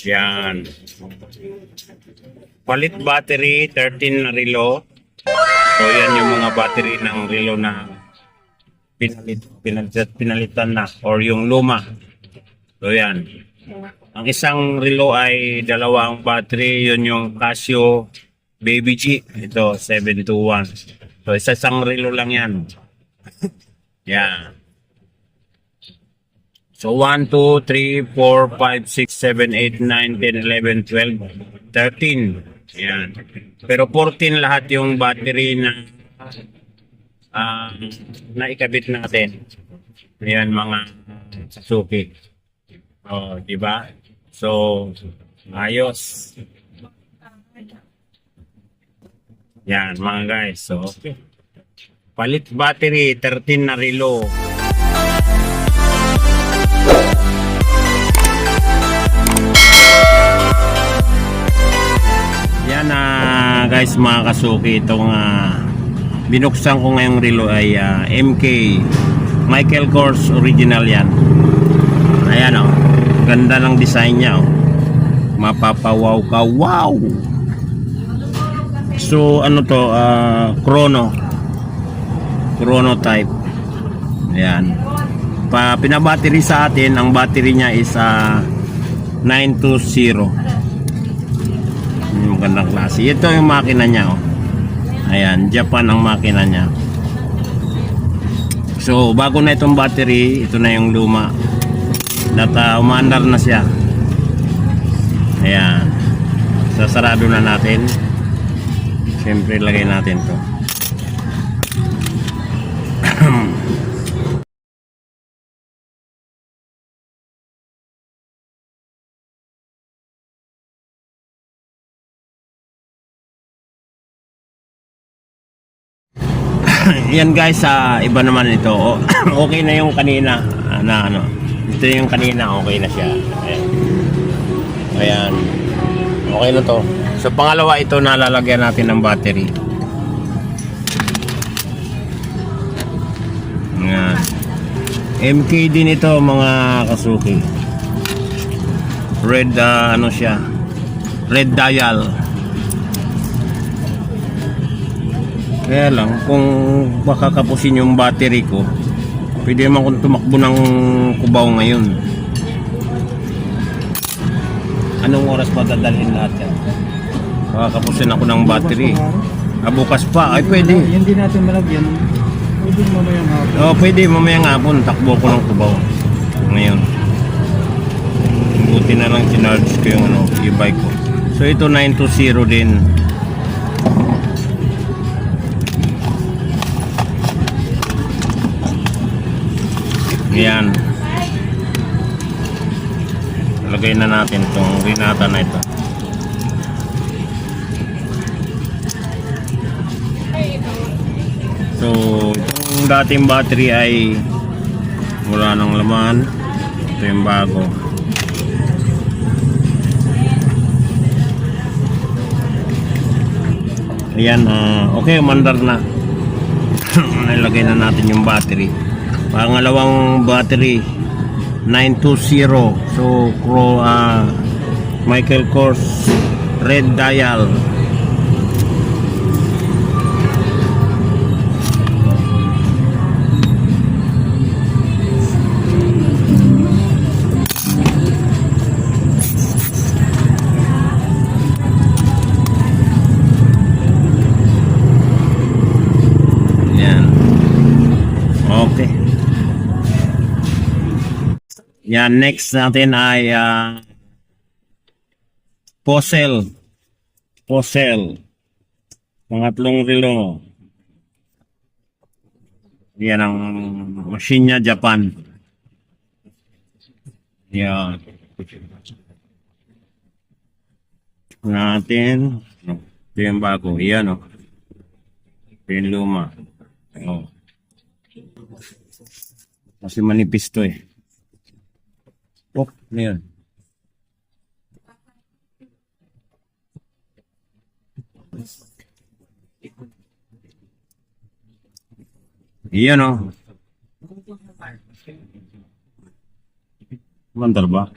Yan. Palit battery, 13 na relo. So yan yung mga battery ng relo na pinalitan na or yung luma. So yan. Ang isang relo ay dalawang battery, yun yung Casio Baby G. Ito 721. So isang relo lang yan. Yan. So 1, 2, 3, 4, 5, 6, 7, 8, 9, 10, 11, 12, 13. Yan. Pero 14 lahat yung battery na naikabit natin. Yan mga Suzuki. Oh, di ba? So ayos. Yan mga guys. So okay. Palit battery 13 na relo. Yan guys mga Kasuki, itong binuksan ko ngayong relo ay MK Michael Kors original yan. Ayan oh, ganda ng design niya oh. Mapapawaw ka, wow. So ano to, chrono type. Ayan. Pinabattery sa atin, ang battery niya is 920. Yung magandang klase. Ito yung makina niya oh. Ayan, Japan ang makina niya. So bago na itong battery, ito na yung luma. Umaandar na siya. Ayan. Sasarado na natin. Siyempre lagay natin to. Yan guys, iba naman ito. Okay na yung kanina na ano. Ito yung kanina, okay na siya. Ayan. Ayan. Okay na to. So pangalawa ito, nalalagyan natin ng battery. Ayan. MK din ito mga Kasuki. Red ano siya? Red dial. Kaya lang, kung baka kapusin yung battery ko, pwede naman kung tumakbo ng Cubao ngayon. Anong oras ba dadalhin lahat yan? Baka kapusin ako ng battery. Bukas pa, ay pwede. Hindi natin malagyan. Pwede mamayang hapon. Oo, pwede mamayang hapon. Takbo ko ng Cubao ngayon. Buti na lang sinarge ko yung e-bike ko. So ito 920 din. Yan. Lagay na natin itong rinata na ito. So, itong dating battery ay wala nang laman. Ito yung bago. Ayan, okay, umandar na. Nilagay na natin yung battery. Pangalawang battery 920. So Michael Kors red dial. Yan. Okay. Yan, next natin ay Posel. Pangatlong relo. Yan ang machine niya, Japan. Yan. Natin. Ito yung bago. Yan o. Ito yung luma. O. Kasi manipis to eh. Oh, ano yun? Iyan o. Mandar ba?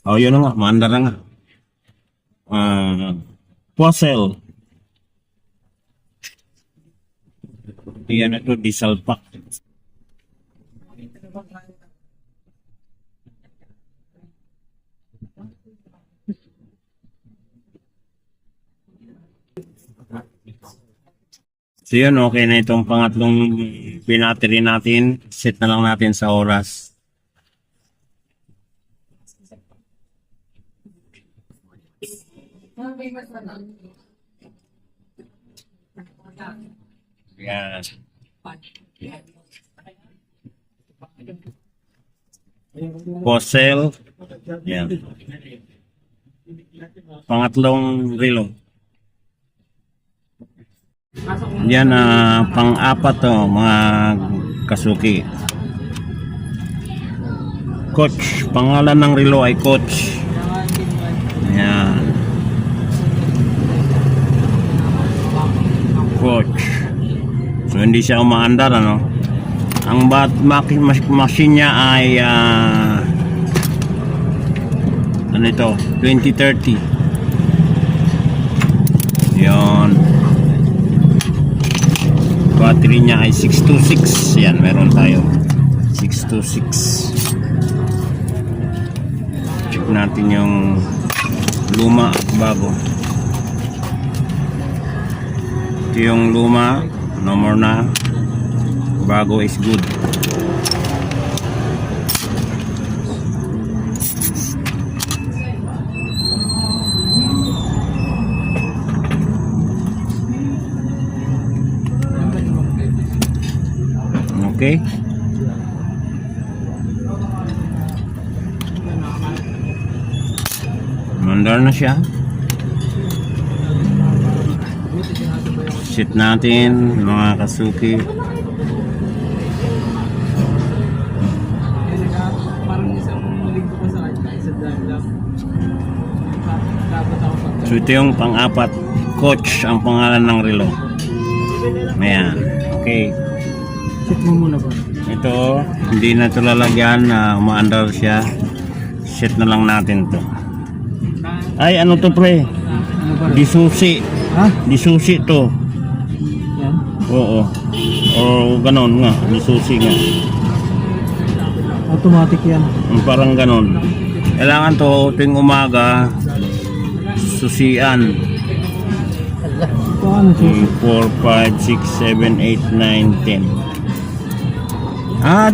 Oh, yun na nga. Maandar na nga. Fossil. Yan na to, diesel pack. So yun, okay na itong pangatlong binattery natin. Set na lang natin sa oras. Yan. Fossil. Yan. Pangatlong relo. Yan, pang-apat to, mga kasuki. Coach. Pangalan ng relo ay Coach. Yan. Coach. So hindi siya umaandar, ano. Ang machine niya ay ano ito, 2030. Yon. Battery niya ay 626. Yan, meron tayo 626. Check natin yung luma at bago. Ito yung luma, no more na. Bago is good. Okay. Mandar na siya. Sit natin, mga kasuki. So ito yung pang-apat. Coach ang pangalan ng relo. Ayan. Okay. Check mo muna ba? Ito, hindi na ito lalagyan na umaandar siya. Set na lang natin to. Ay, ano to pre? Ano ba? Disusi. Ha? Disusi to. Yan? Oo. O ganon nga. Disusi nga. Automatic yan. Parang ganon. Kailangan to tuwing umaga susian. Paano siya? 4, 5, 6, 7, 8, 9, 10.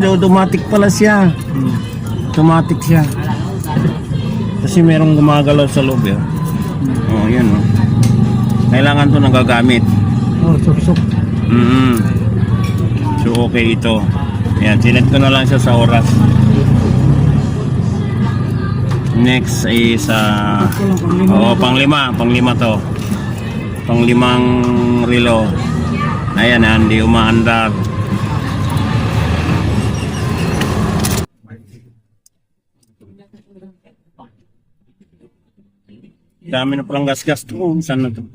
Automatic pala siya. Automatic siya. Kasi merong gumagalaw sa loob eh. Oh, yan oh. Kailangan to nagagamit. Oh, suksok. So okay ito. Yan, sinet ko na lang siya sa oras. Next is panglima to. Panglimang relo. Ayan, hindi umaandar. Dami na palang gas-gas to. Saan na to?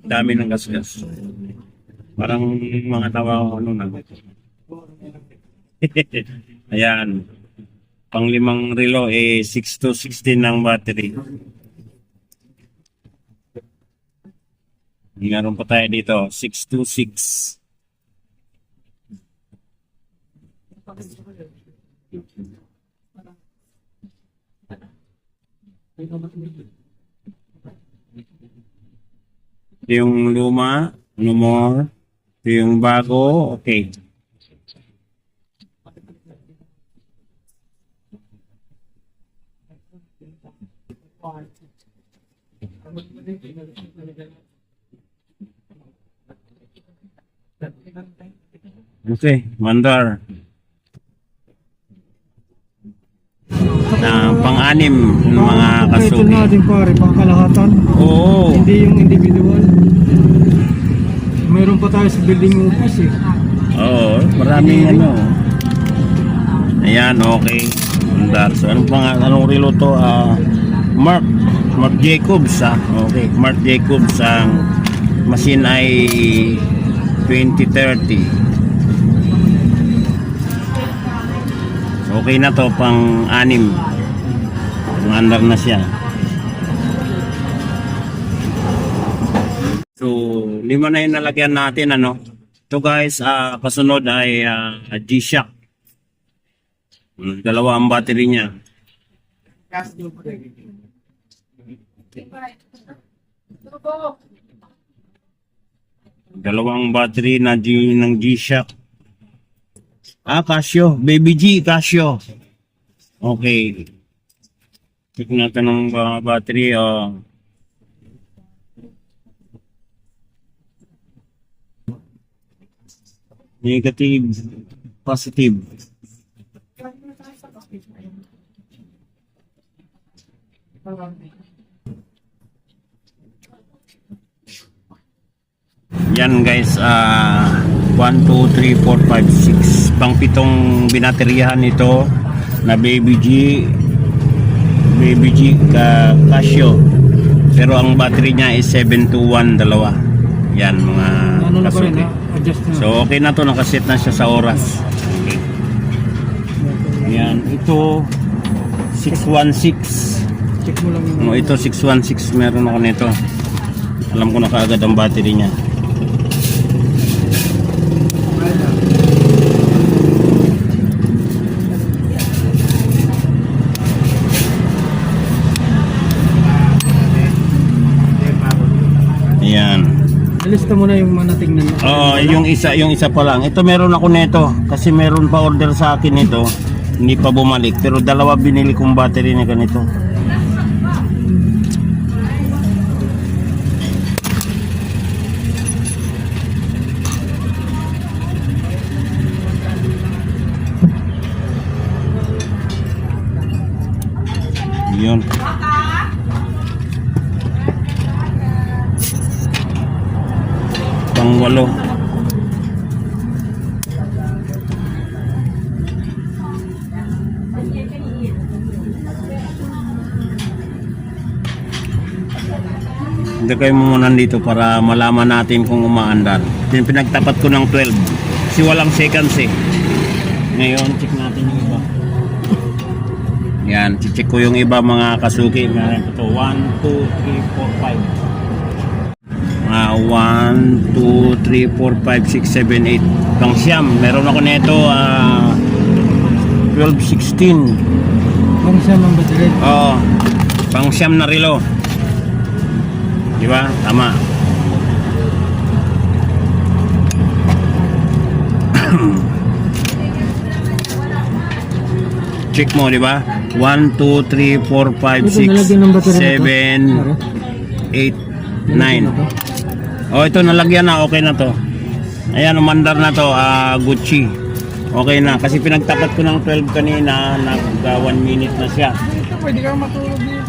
Dami ng gas-gas. Parang mga tawa ano na. Ayan. Panglimang relo 6 to 16 ng battery. Meron pa tayo dito 626. Ito yung luma, no more. Ito yung bago, okay. Okay, mandar. Pang-anim ng mga Ito kasuki. natin pare, pangkalahatan. Oo. Hindi yung individual. Meron pa tayo sa building office eh. Oo, maraming ano. Ayan, okay. Mandar. So, anong relo to? Mark Jacobs, Okay, Mark Jacobs. Ang machine ay 2030. Okay na to, pang-anim Maandar na siya. So, 5 na yung nalagyan natin, ano. Ito guys, kasunod ay G-Shock. Dalawa ang battery niya. Dalawang battery na ng G-Shock. Casio. Baby G, Casio. Okay. Check natin ang battery. Negative, positive. Yan guys, 1, 2, 3, 4, 5, 6. Pang-pitong binateryahan nito na Baby G Casio. Pero ang battery niya is 721 dalawa. Yan mga Ano na pa rin, kasuki. adjust na. So okay na to, nakaset na siya sa oras. Okay. Yan, ito 616. Check mo lang yung... Ito 616 meron ako nito. Alam ko na kaagad ang battery niya. Ayan. Alista mo na yung mga natingnan mo. Yung isa pa lang. Ito meron ako nito kasi meron pa order sa akin nito. Hindi pa bumalik pero dalawa binili kong battery na ganito. Yun. Pang-8. Lagay mo muna dito para malaman natin kung umaandar. Pinagtapat ko ng 12 kasi walang seconds eh. Ngayon check natin yung iba. Yan, check ko yung iba mga kasuki. Meron ito 1, 2, 3, 4, 5. 1, 2, 3, 4, 5, 6, 7, 8. Pang siyam. Meron ako nito 12, 16. Pang siya mang battery. Oo. Pang siyam na relo. Di ba? Tama. Check mo, di ba? 1, 2, 3, 4, 5, 6, 7, 8, 9. Oh, ito nalagyan na. Okay na to. Ayan, umandar na to. Gucci. Okay na. Kasi pinagtapat ko ng 12 kanina. Nag 1 minute na siya. Pwede kang matulog dito.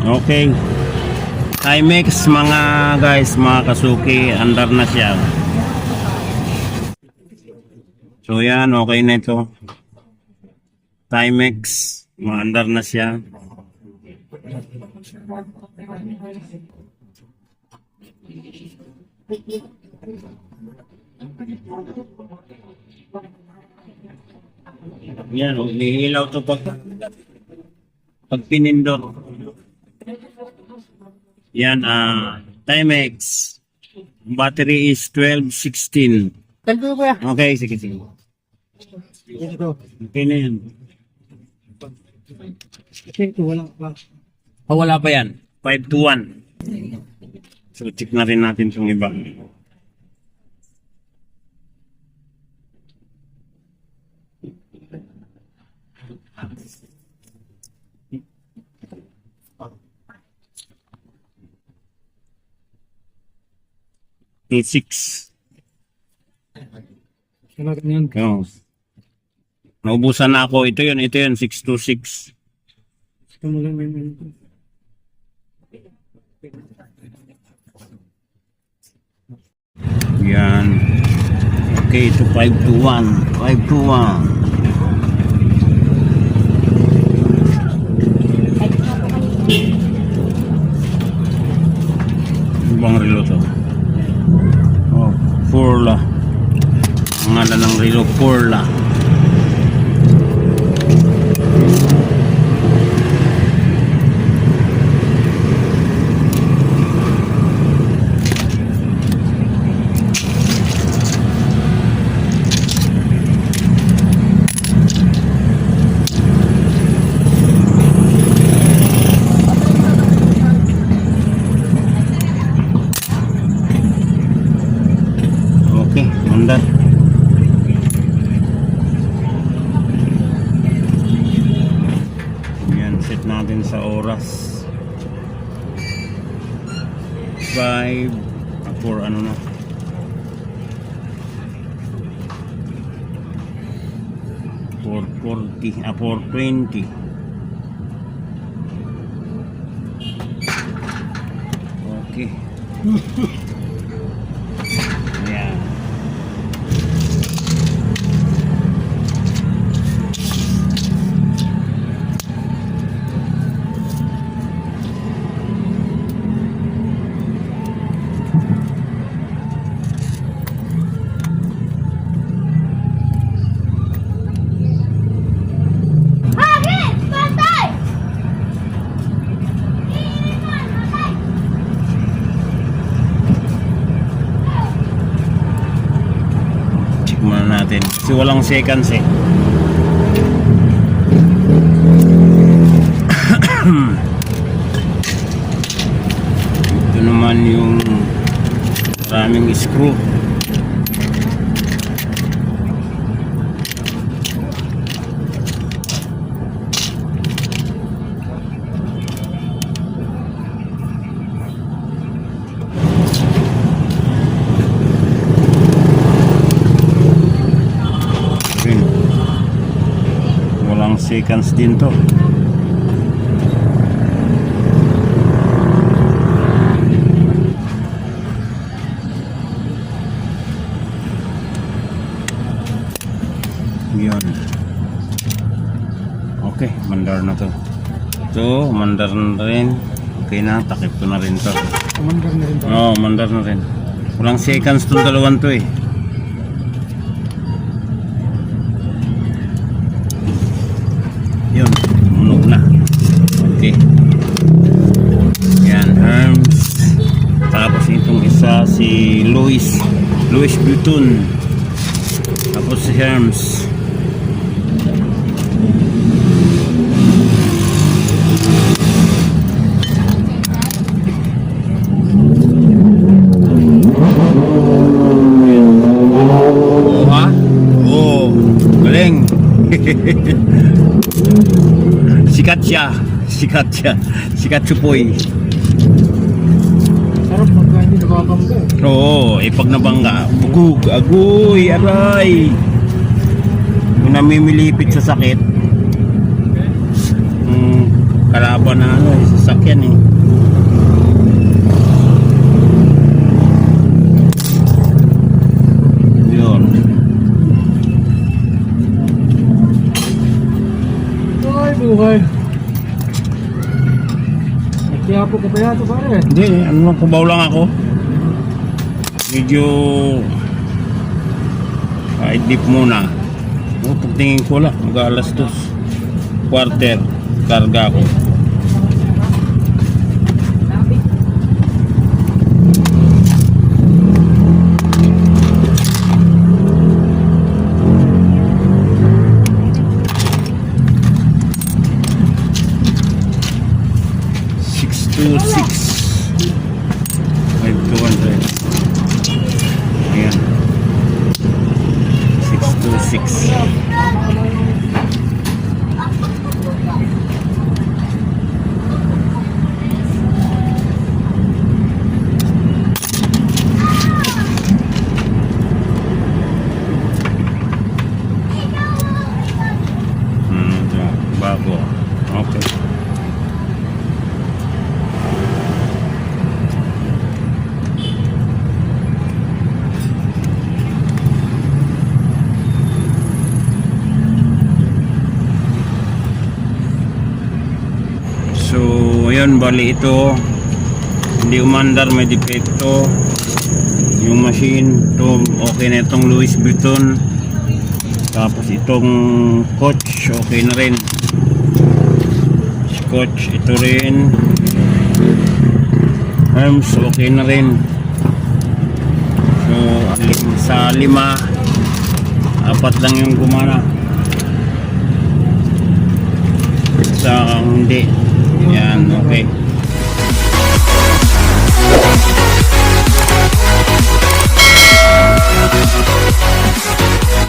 Okay. Timex mga guys, mga kasuki, andar na siya. So yan, okay na ito. Timex, maandar na siya. Yan, hihilaw to pag pinindot. Yan, Timex. Battery is 12, 16. Talbo ko ya. Okay, sige. Ito. Okay na yan. Check ko, wala pa. Wala pa yan. 5 to 1. So, check na rin natin itong iba. To 6. Wala ganyan. Oh. Naubusan na ako. Ito yun, 6 to 6. Ito mo lang yung... Yan. Okay, ito 5 to 1. 5 to 1. Ibang relo to. Porla. Ang ngalan ng relo, Porla. Okay, mandar. Yan, set natin sa oras. 5 4 ano na. 4:40, 4:20. Okay. Ayan. Check muna natin. Kasi walang seconds eh. Ito naman yung maraming screw. Yun. Walang seconds din to. Yun. Okay, mandar na to. So, mandar na rin. Okay na, takip ko na rin to. Commander na rin ba? Oo, mandar na rin. Walang seconds tong dalawan to eh. Yun, munog na. Okay. Yan, Hermes. Tapos itong isa si Louis Vuitton. Tapos si Hermes. Oh, ha? Oh, galing. Sikat siya. Sikat Chupoy. Sarap pagka hindi nababangga eh. Oo, pag nabangga, bugug, agoy, aray. Yung namimilipit sa sakit. Kalaban na ano, sasakyan eh. Yun. Ay, buhay. Nagtiyapo ka ba yato pare? Hindi, ano, kubaw lang ako. Medyo deep muna. Pagtingin ko lang, mag-alas 2 quarter, karga ko. To 6 5,200. Ayan, 626. Bago. Okay. So, ayun, bali ito hindi umandar, may depekto. yung machine to okay na itong Louis Vuitton, tapos itong coach okay na rin, coach ito rin, arms okay na rin. So sa 5, 4 lang yung gumana, sa hindi yan